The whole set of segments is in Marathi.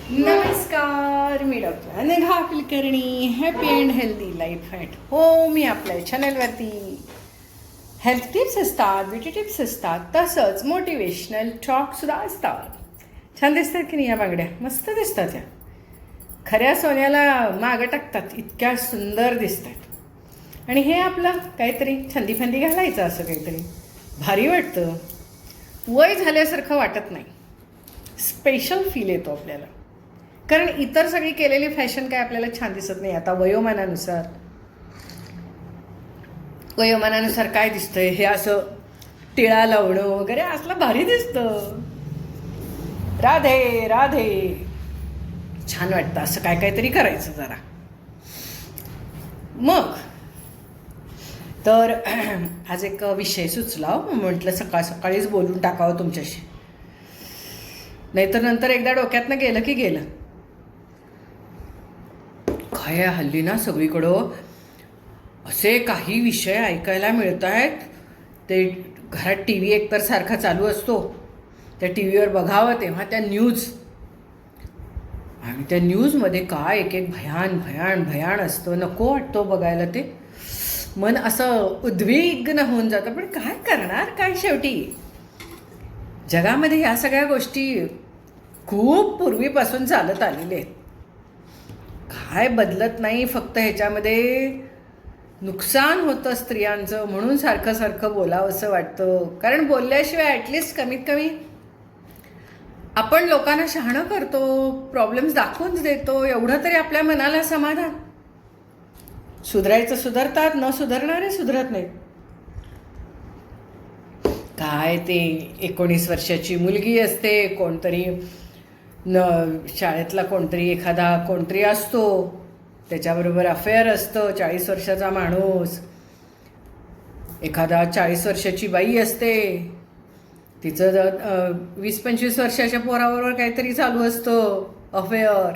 नमस्कार, मी doctor Anagha Kulkarni. Happy and healthy life at home या आपल्या चॅनलवरती हेल्थ टिप्स असतात, ब्युटी टिप्स असतात, तसंच मोटिवेशनल टॉकसुद्धा असतात. छान दिसतात की नाही या बांगड्या? मस्त दिसतात या. खऱ्या सोन्याला मागं टाकतात, इतक्या सुंदर दिसतात. आणि हे आपलं काहीतरी छंदी फंदी घालायचं, असं काहीतरी भारी वाटतं. वय झाल्यासारखं वाटत नाही, स्पेशल फील येतो आपल्याला. कारण इतर सगळी केलेली फॅशन काय आपल्याला छान दिसत नाही. आता वयोमानानुसार काय दिसतंय, हे असं टिळा लावणं वगैरे असलं भारी दिसतं. राधे राधे, छान वाटतं असं काय काहीतरी करायचं जरा. मग तर आज एक विषय सुचला, म्हटलं सकाळ सकाळीच बोलून टाकावं तुमच्याशी, नाहीतर नंतर एकदा डोक्यातनं गेलं की गेलं. काय हल्ली ना सगळीकडं असे काही विषय ऐकायला मिळत आहेत. ते घरात टी व्ही एकतर सारखा चालू असतो, त्या टी व्हीवर बघावं तेव्हा त्या न्यूज, आणि त्या न्यूजमध्ये काय एक एक भयान असतं. नको वाटतो बघायला. ते मन असं उद्विग्न होऊन जातं. पण काय करणार, काय शेवटी जगामध्ये ह्या सगळ्या गोष्टी खूप पूर्वीपासून चालत आलेल्या आहेत. काय बदलत नाही, फक्त ह्याच्यामध्ये नुकसान होतं स्त्रियांचं, म्हणून सारखं सारखं बोलावं असं वाटतं. कारण बोलल्याशिवाय ॲटलिस्ट कमीत कमी आपण लोकांना शहाणं करतो, प्रॉब्लेम्स दाखवून देतो, एवढं तरी आपल्या मनाला समाधान. सुधारायचं सुधारतात, न सुधारणारे सुधरत नाहीत. काय ते 19 वर्षाची मुलगी असते, कोणतरी शाळेतला कोणतरी असतो, त्याच्याबरोबर अफेअर असतं. 40 वर्षाचा माणूस, एखादा 40 वर्षाची बाई असते, तिचं 20-25 वर्षाच्या पोराबरोबर काहीतरी चालू असतं अफेअर.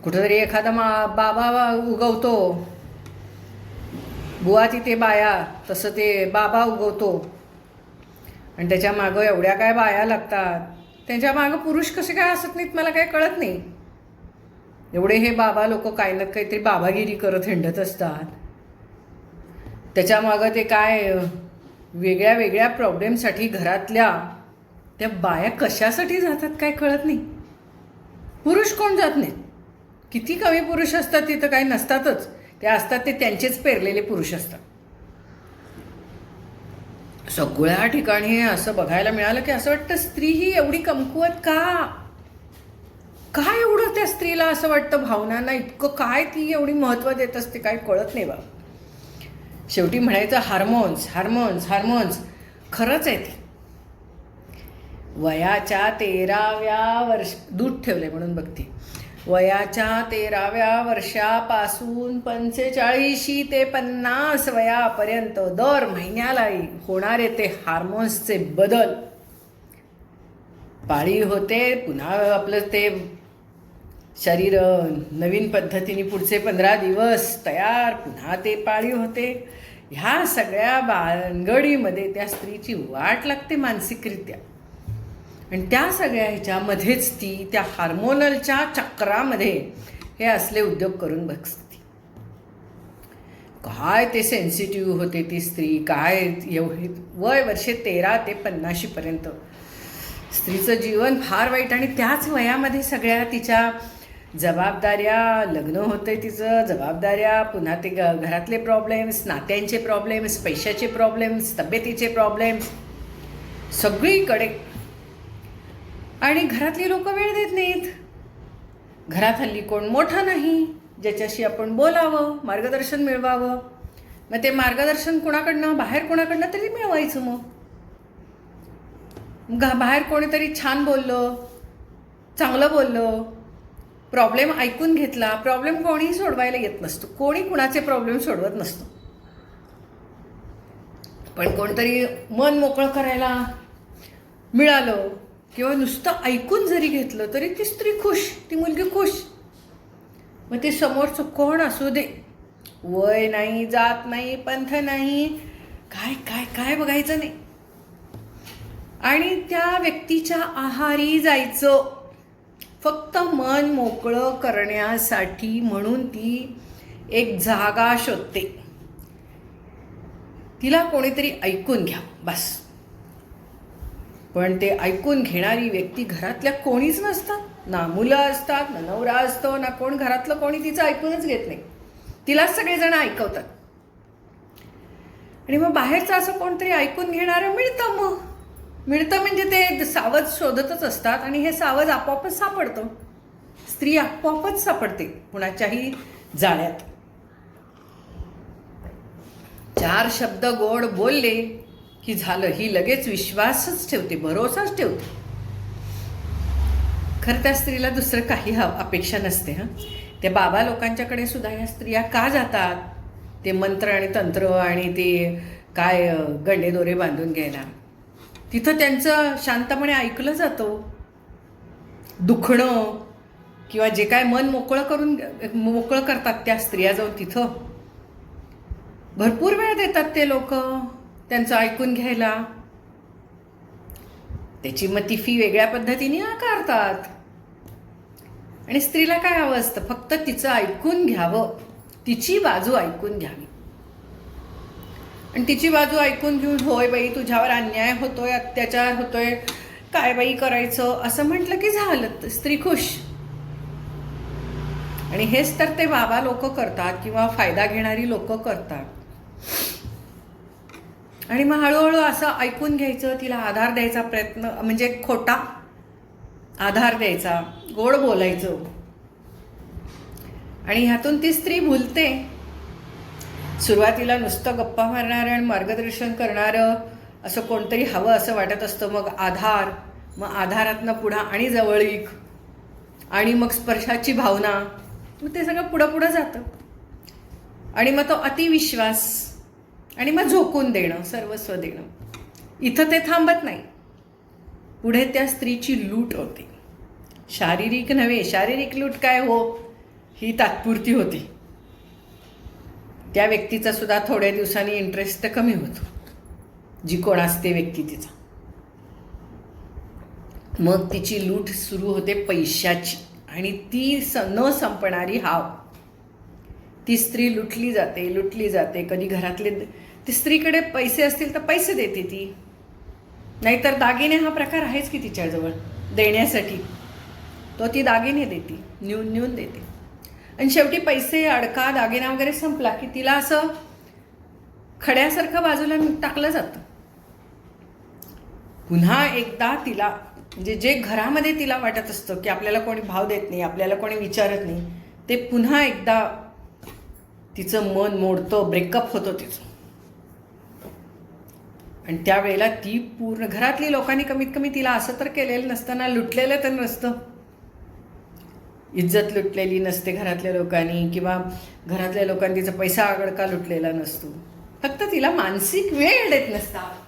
कुठंतरी एखादा बाबा उगवतो, बुवा तिथे बाया, तसं ते बाबा उगवतो, आणि त्याच्या मागं एवढ्या काय बाया लागतात. त्यांच्या मागं पुरुष कसे काय असत नाहीत मला काही कळत नाही. एवढे हे बाबा लोक काय ना काहीतरी बाबागिरी करत हिंडत असतात. त्याच्या मागं ते काय वेगळ्या वेगळ्या प्रॉब्लेमसाठी घरातल्या त्या बाया कशासाठी जातात काय कळत नाही. पुरुष कोण जात नाहीत. किती कमी पुरुष असतात तिथं, काही नसतातच. ते असतात ते त्यांचेच पेरलेले पुरुष असतात. सगळ्या ठिकाणी असं बघायला मिळालं की असं वाटतं स्त्री ही एवढी कमकुवत का? काय एवढं त्या स्त्रीला असं वाटतं, भावनांना इतकं काय ती एवढी महत्त्व देत असते, काय कळत नाही बा. शेवटी म्हणायचं हार्मोन्स हार्मोन्स हार्मोन्स. खरंच आहे ते. वयाच्या 13व्या दूध ठेवले म्हणून बघते. वयाच्या 13व्या वर्षापासून 45 ते 50 वयापर्यंत दर महिन्याला होणारे ते हार्मोन्सचे बदल. पाळी होते, पुन्हा आपलं ते शरीर नवीन पद्धतीने पुढचे 15 दिवस तयार, पुन्हा ते पाळी होते. ह्या सगळ्या भानगडीमध्ये त्या स्त्रीची वाट लागते मानसिकरित्या. आणि त्या सगळ्या ह्याच्यामध्येच ती त्या हार्मोनलच्या चक्रामध्ये हे असले उद्योग करून बसते. काय ते सेन्सिटिव्ह होते ती स्त्री. काय एवढी वय वर्षे 13 ते 50 पर्यंत स्त्रीचं जीवन फार वाईट. आणि त्याच वयामध्ये सगळ्या तिच्या जबाबदाऱ्या, लग्न होते तिचं, जबाबदाऱ्या, पुन्हा ते घरातले प्रॉब्लेम्स, नात्यांचे प्रॉब्लेम्स, पैशाचे प्रॉब्लेम्स, तब्येतीचे प्रॉब्लेम्स सगळीकडे. आणि घरातली लोक वेळ देत नाहीत. घरात हल्ली कोण मोठा नाही ज्याच्याशी आपण बोलावं, मार्गदर्शन मिळवावं. मग ते मार्गदर्शन कोणाकडनं, बाहेर कोणाकडनं तरी मिळवायचं. मग बाहेर कोणीतरी छान बोललं, चांगलं बोललं, प्रॉब्लेम ऐकून घेतला. प्रॉब्लेम कोणीही सोडवायला येत नसतो, कोणी कुणाचे प्रॉब्लेम सोडवत नसतो. पण कोणतरी मन मोकळं करायला मिळालं किंवा नुसतं ऐकून जरी घेतलं तरी ती स्त्री खुश, ती मुलगी खुश. मग ते समोरचं कोण असू दे, वय नाही, जात नाही, पंथ नाही, काय काय काय बघायचं नाही. आणि त्या व्यक्तीच्या आहारी जायचं. फक्त मन मोकळं करण्यासाठी म्हणून ती एक जागा शोधते. तिला कोणीतरी ऐकून घ्या बस. पण ते ऐकून घेणारी व्यक्ती घरातल्या कोणीच नसतात. ना मुलं असतात, ना नवरा असतो, ना कोण घरातलं कोणी तिचं ऐकूनच घेत नाही. तिलाच सगळेजण ऐकवतात. आणि मग बाहेरचं असं कोणतरी ऐकून घेणारं मिळतं. मग मिळतं म्हणजे ते सावज शोधतच असतात आणि हे सावज आपोआपच सापडतं. स्त्री आपोआपच सापडते कुणाच्याही जाळ्यात. 4 शब्द गोड बोलले की झालं. ही लगेच विश्वासच ठेवते, भरोसाच ठेवते. खरं त्या स्त्रीला दुसरं काही अपेक्षा नसते. त्या बाबा लोकांच्याकडे सुद्धा या स्त्रिया का जातात? ते मंत्र आणि तंत्र आणि ते काय गंडे दोरे बांधून घ्यायला. तिथं त्यांचं शांतपणे ऐकलं जातं. दुखणं किंवा जे काय मन मोकळं करतात त्या स्त्रिया जाऊन तिथं भरपूर वेळ देतात ते लोक त्यांचं ऐकून घ्यायला. त्याची मग ती फी वेगळ्या पद्धतीने आकारतात. आणि स्त्रीला काय हवं असतं? फक्त तिचं ऐकून घ्यावं, तिची बाजू ऐकून घ्यावी. आणि तिची बाजू ऐकून घेऊन होय बाई तुझ्यावर अन्याय होतोय, अत्याचार होतोय, काय बाई करायचं असं म्हटलं की झालं, स्त्री खुश. आणि हेच तर ते बाबा लोक करतात किंवा फायदा घेणारी लोक करतात. आणि मग हळूहळू असं ऐकून घ्यायचं, तिला आधार द्यायचा प्रयत्न, म्हणजे खोटा आधार द्यायचा, गोड बोलायचं. आणि ह्यातून ती स्त्री भुलते. सुरुवातीला नुसतं गप्पा मारणारं आणि मार्गदर्शन करणारं असं कोणतरी हवं असं वाटत असतं. मग आधार, मग आधारातनं पुढं आणि जवळीक, आणि मग स्पर्शाची भावना, मग ते सगळं पुढं जातं. आणि मग तो अतिविश्वास, आणि मग झोकून देणं, सर्वस्व देणं. इथं ते थांबत नाही. पुढे त्या स्त्रीची लूट होते. शारीरिक नव्हे, शारीरिक लूट काय हो, ही तात्पुरती होती. त्या व्यक्तीचा सुद्धा थोड्या दिवसांनी इंटरेस्ट कमी होतो, जी कोण असते व्यक्ती तिचा. मग तिची लूट सुरू होते पैशाची, आणि ती न संपणारी हाव. ती स्त्री लुटली जाते. कधी घरातले, ती स्त्रीकडे पैसे असतील तर पैसे देते ती, नाहीतर दागिने हा प्रकार आहेच की तिच्याजवळ देण्यासाठी. तो ती दागिने देते, नेऊन देते. आणि शेवटी पैसे, अडका, दागिना वगैरे संपला की तिला असं खड्यासारखं बाजूला टाकलं जातं. पुन्हा एकदा तिला, म्हणजे जे घरामध्ये तिला वाटत असतं की आपल्याला कोणी भाव देत नाही, आपल्याला कोणी विचारत नाही, ते पुन्हा एकदा तिचं मन मोडतं, ब्रेकअप होतं तिचं. आणि त्यावेळेला ती पूर्ण, घरातली लोकांनी कमीत कमी तिला असं तर केलेलं नसतं ना, लुटलेलं तर नसतं. इज्जत लुटलेली नसते घरातल्या लोकांनी, किंवा घरातल्या लोकांनी तिचा पैसा अडका लुटलेला नसतो. फक्त तिला मानसिक वेळ देत नसतात.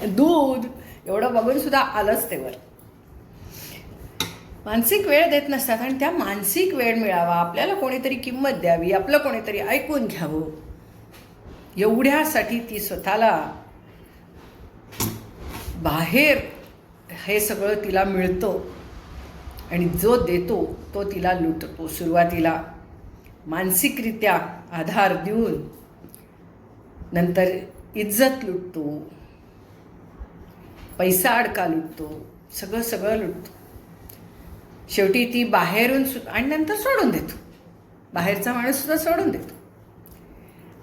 दूध एवढं बघून सुद्धा आलंच तेवर. मानसिक वेळ देत नसतात. आणि त्या मानसिक वेळ मिळावा, आपल्याला कोणीतरी किंमत द्यावी, आपलं कोणीतरी ऐकून घ्यावं, एवढ्यासाठी ती स्वतःला बाहेर हे सगळं तिला मिळतं. आणि जो देतो तो तिला लुटतो. सुरुवातीला मानसिकरित्या आधार देऊन, नंतर इज्जत लुटतो, पैसा अडका लुटतो, सगळं लुटतो. शेवटी ती बाहेरून आणि नंतर सोडून देतो. बाहेरचा माणूस सुद्धा सोडून देतो.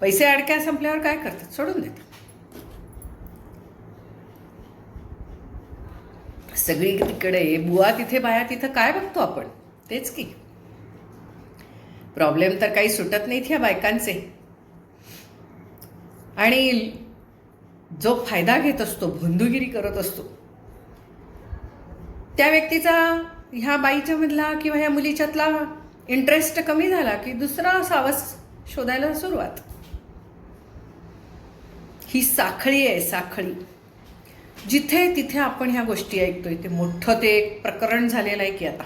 पैसे अडक्या संपल्यावर काय करतात? सोडून देतात. सगळी तिकडे बुवा तिथे बाया तिथं, काय बघतो आपण? तेच की. प्रॉब्लेम तर काही सुटत नाहीत ह्या बायकांचे. आणि जो फायदा घेत असतो, भोंदूगिरी करत असतो, त्या व्यक्तीचा ह्या बाईच्या मधला किंवा ह्या मुलीच्यातला इंटरेस्ट कमी झाला की दुसरा सावस शोधायला सुरुवात. ही साखळी आहे, साखळी. जिथे तिथे आपण ह्या गोष्टी ऐकतोय. ते मोठं ते एक प्रकरण झालेलं आहे की आता,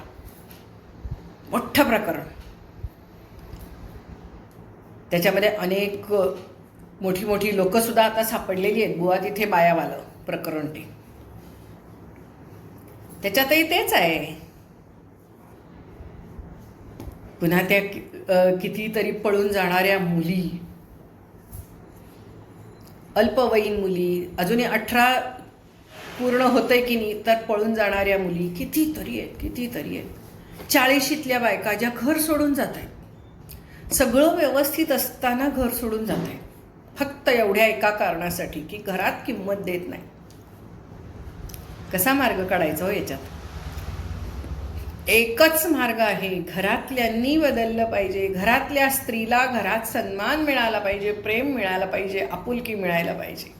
मोठं प्रकरण. त्याच्यामध्ये अनेक मोठी मोठी लोक सुद्धा आता सापडलेली आहेत. बुवा तिथे बायावालं. प्रकरण ते. त्याच्यातही तेच आहे. पुन्हा त्या कितीतरी पळून जाणाऱ्या मुली, अल्पवयीन मुली, अजूनही 18 पूर्ण होतंय की नाही तर पळून जाणाऱ्या मुली कितीतरी आहेत. 40शीतल्या बायका ज्या घर सोडून जात आहेत, सगळं व्यवस्थित असताना घर सोडून जात आहेत, फक्त एवढ्या एका कारणासाठी की घरात किंमत देत नाही. कसा मार्ग काढायचा हो याच्यात? एकच मार्ग आहे, घरातल्यांनी बदललं पाहिजे. घरातल्या स्त्रीला घरात सन्मान मिळाला पाहिजे, प्रेम मिळालं पाहिजे, आपुलकी मिळायला पाहिजे.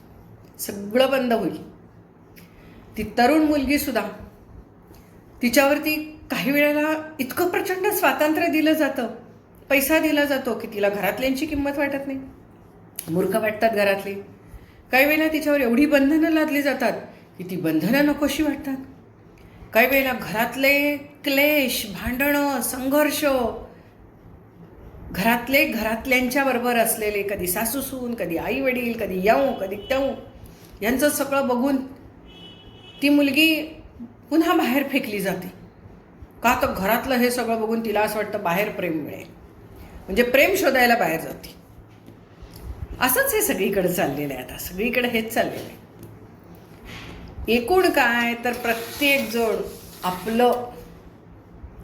सगळं बंद होईल. ती तरुण मुलगी सुद्धा, तिच्यावरती काही वेळेला इतकं प्रचंड स्वातंत्र्य दिलं जातं, पैसा दिला जातो की तिला घरातल्यांची किंमत वाटत नाही, मूर्ख वाटतात घरातले. काही वेळेला तिच्यावर एवढी बंधनं लादली जातात की ती बंधनं नकोशी वाटतात. काही वेळेला घरातले क्लेश, भांडणं, संघर्ष, घरातल्यांच्या बरोबर असलेले, कधी सासूसून, कधी आई वडील, कधी याऊ, कधी त्याऊ, यांचं सगळं बघून ती मुलगी पुन्हा बाहेर फेकली जाते. का तर घरातलं हे सगळं बघून तिला असं वाटतं बाहेर प्रेम मिळेल, म्हणजे प्रेम शोधायला बाहेर जाते. असंच हे सगळीकडे चाललेलं आहे. आता सगळीकडे हेच चाललेलं आहे. एकूण काय तर प्रत्येक जण आपलं,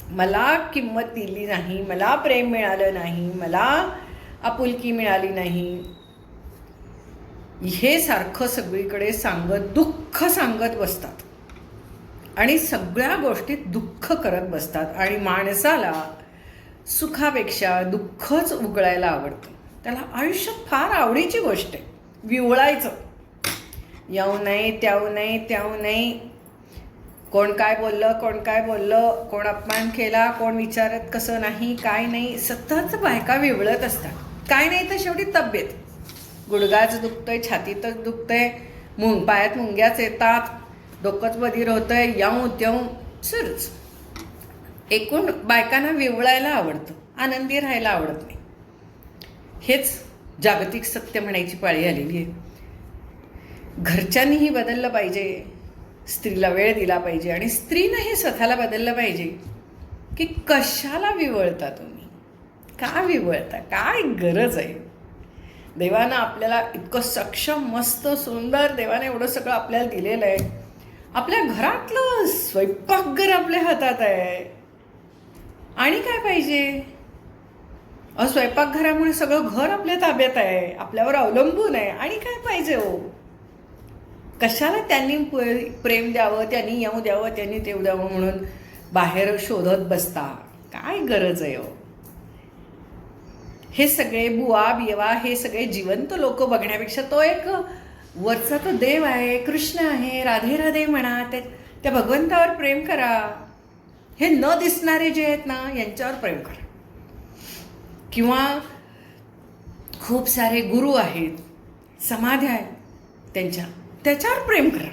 मला किंमत दिली नाही, मला प्रेम मिळालं नाही, मला आपुलकी मिळाली नाही, हे सारखं सगळीकडे दुःख सांगत बसतात आणि सगळ्या गोष्टीत दुःख करत बसतात. आणि माणसाला सुखापेक्षा दुःखच उगळायला आवडतं. त्याला आयुष्यात फार आवडीची गोष्ट आहे विवळायचं. याऊ नाही, त्याऊ नाही, कोण काय बोललं, कोण अपमान केला, कोण विचारत कसं नाही, काय नाही, सतत बायका विवळत असतात. काय नाही तर शेवटी तब्येत, गुडघाच दुखतंय, छातीतच दुखतंय, पायात मुंग्याच येतात, डोकंच बधीर होतंय, याऊ त्याऊ सुरूच. एकूण बायकांना विवळायला आवडतं, आनंदी राहायला आवडत नाही. हेच जागतिक सत्य म्हणायची पाळी आलेली आहे. घरच्यांनीही बदललं पाहिजे, स्त्रीला वेळ दिला पाहिजे आणि स्त्रीनंही स्वतःला बदललं पाहिजे की कशाला विवळता तुम्ही, का विवळता, काय गरज आहे. देवानं आपल्याला इतकं सक्षम, मस्त, सुंदर, देवाने एवढं सगळं आपल्याला दिलेलं आहे. आपल्या घरातलं स्वयंपाकघर आपल्या हातात आहे आणि काय पाहिजे. स्वयंपाकघरामुळे सगळं घर आपल्या ताब्यात आहे, आपल्यावर अवलंबून आहे आणि काय पाहिजे हो. कशाला त्यांनी प्रेम द्यावं, त्यांनी येऊ द्यावं, त्यांनी तेव द्यावं म्हणून बाहेर शोधत बसता, काय गरज आहे हो. हे सगळे बुवा बिवा, हे सगळे जिवंत लोक बघण्यापेक्षा तो एक वरचा तो देव आहे, कृष्ण आहे, राधे राधे म्हणा, त्या भगवंतावर प्रेम करा. हे न दिसणारे जे आहेत ना, यांच्यावर प्रेम करा. किंवा खूप सारे गुरु आहेत, समाध्या आहेत, त्याच्यावर प्रेम करा.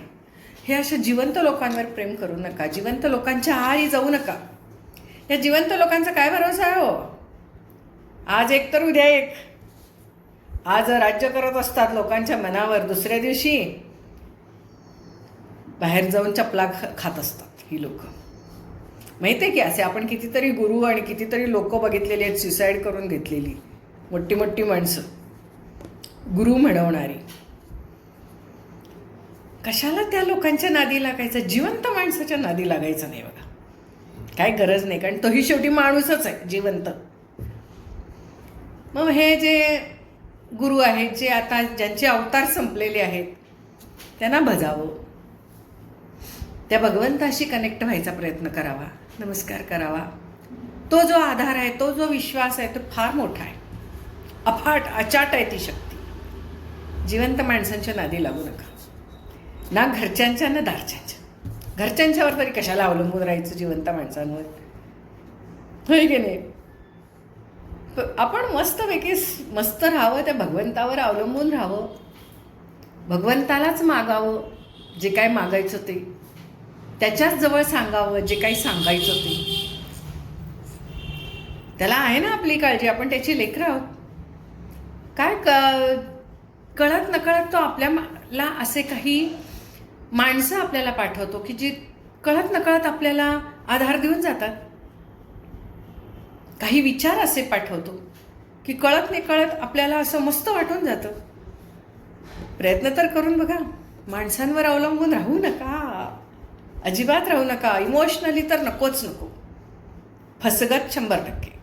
हे अशा जिवंत लोकांवर प्रेम करू नका, जिवंत लोकांच्या आहारी जाऊ नका. या जिवंत लोकांचा काय भरोसा आहे हो. आज एक तर उद्या एक. आज राज्य करत असतात लोकांच्या मनावर, दुसऱ्या दिवशी बाहेर जाऊन चपला खात असतात ही लोक. माहिती आहे की असे आपण कितीतरी गुरु आणि कितीतरी लोक बघितलेली आहेत, सुसाईड करून घेतलेली मोठी मोठी माणसं, गुरु म्हणवणारी. कशाला त्या लोकांच्या नादी लागायचं, जिवंत माणसाच्या नादी लागायचं नाही बघा, काय गरज नाही. कारण तोही शेवटी माणूसच आहे जिवंत. मग हे जे गुरु आहेत, जे आता ज्यांचे अवतार संपलेले आहेत, त्यांना भजावं, त्या भगवंताशी कनेक्ट व्हायचा प्रयत्न करावा, नमस्कार करावा. तो जो आधार आहे, तो जो विश्वास आहे, तो फार मोठा आहे, अफाट अचाट आहे ती शक्ती. जिवंत माणसांच्या नादी लागू नका, ना घरच्यांच्या ना दारच्यांच्या. घरच्यांच्यावर तरी कशाला अवलंबून राहायचं जिवंत माणसांवर, होय की नाही. आपण मस्त राहावं, त्या भगवंतावर अवलंबून राहावं, भगवंतालाच मागावं जे काय मागायचं ते, त्याच्याच जवळ सांगावं जे काही सांगायचं ते. त्याला आहे ना आपली काळजी, आपण त्याची लेकरं आहोत. काय कळत नकळत तो आपल्याला असे काही माणसं आपल्याला पाठवतो की जी कळत नकळत आपल्याला आधार देऊन जातात. काही विचार असे पाठवतो की कळत नाही कळत आपल्याला असं मस्त वाटून जातं. प्रयत्न तर करून बघा. माणसांवर अवलंबून राहू नका, अजिबात राहू नका. इमोशनली तर नको. फसगत 100%.